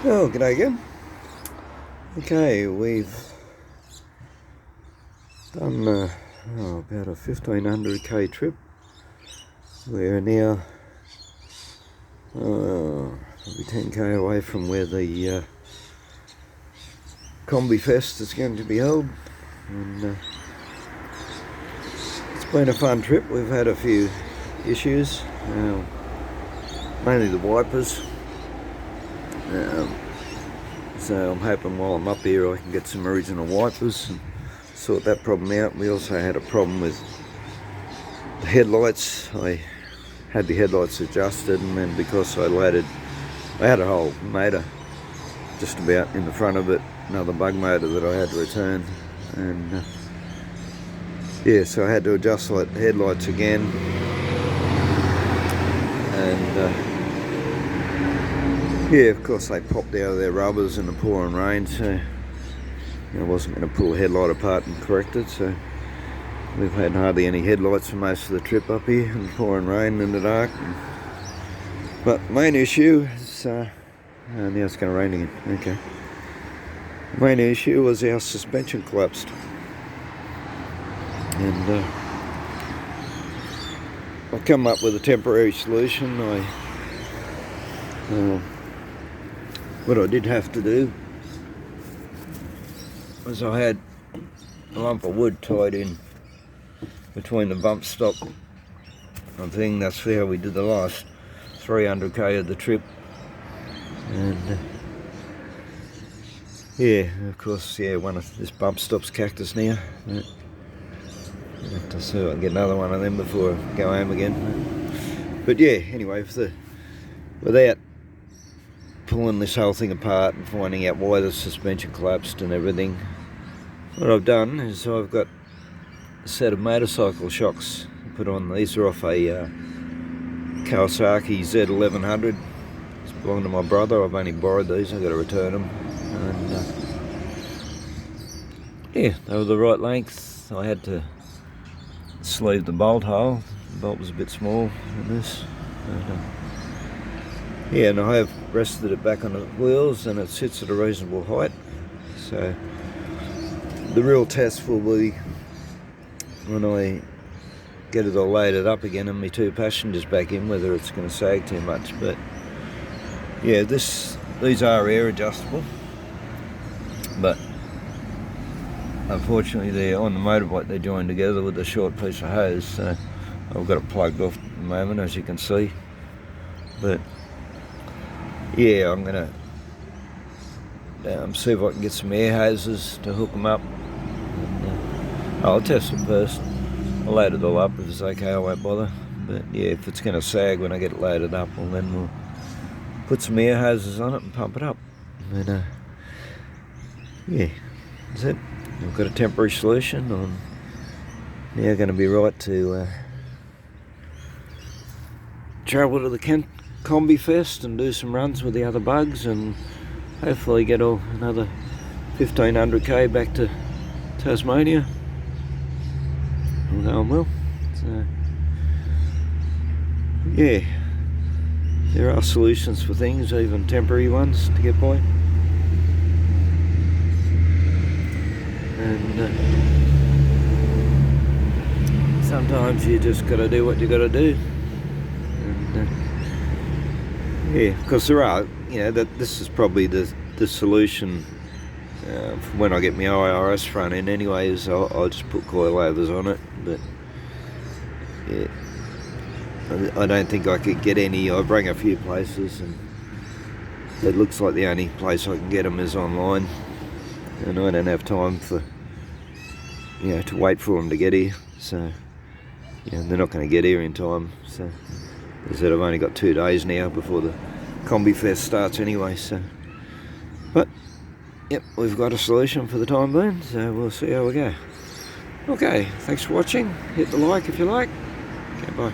Oh, g'day again. Okay, we've done about a 1500k trip. We're now probably 10k away from where the Combi Fest is going to be held, and it's been a fun trip. We've had a few issues, mainly the wipers. So I'm hoping while I'm up here I can get some original wipers and sort that problem out. We also had a problem with the headlights. I had the headlights adjusted, and then because I had a whole motor just about in the front of it, another bug motor that I had to return, and yeah, so I had to adjust the headlights again, and yeah, of course they popped out of their rubbers in the pouring rain, so I wasn't going to pull the headlight apart and correct it. So we've had hardly any headlights for most of the trip up here in the pouring rain in the dark. But the main issue is, now it's going to rain again, okay. The main issue was our suspension collapsed. And I've come up with a temporary solution. What I did have to do was I had a lump of wood tied in between the bump stop and thing. That's how we did the last 300k of the trip. And yeah, of course, yeah, one of this bump stop's cactus now. Yeah. I'll have to see if I can get another one of them before I go home again. But yeah, anyway, without pulling this whole thing apart and finding out why the suspension collapsed and everything, what I've done is I've got a set of motorcycle shocks put on. These are off a Kawasaki Z1100. It's belonged to my brother. I've only borrowed these. I've got to return them. And yeah, they were the right length. I had to sleeve the bolt hole. The bolt was a bit small in this. Yeah, and I have rested it back on the wheels, and it sits at a reasonable height. So the real test will be when I get it all loaded up again and my two passengers back in, whether it's going to sag too much. But yeah, these are air adjustable, but unfortunately they're on the motorbike, they're joined together with a short piece of hose, so I've got it plugged off at the moment, as you can see. But yeah, I'm gonna see if I can get some air hoses to hook them up. And, I'll test it first. I'll load it all up. If it's okay, I won't bother. But yeah, if it's gonna sag when I get it loaded up, well, then we'll put some air hoses on it and pump it up. And yeah, that's it. I've got a temporary solution. I'm now going to be right to travel to the Combi Fest and do some runs with the other bugs, and hopefully get another 1500k back to Tasmania. All going well. So yeah, there are solutions for things, even temporary ones, to get by. And sometimes you just got to do what you got to do. And yeah, because there are, this is probably the solution when I get my IRS front end anyway, is I'll just put coilovers on it. But yeah, I don't think I could get any. I bring a few places, and it looks like the only place I can get them is online, and I don't have time to wait for them to get here. So yeah, they're not going to get here in time. So as I said, I've only got 2 days now before the Combi Fest starts anyway. So, but yep, we've got a solution for the time being, so we'll see how we go. Okay, thanks for watching. Hit the like if you like. Okay, bye.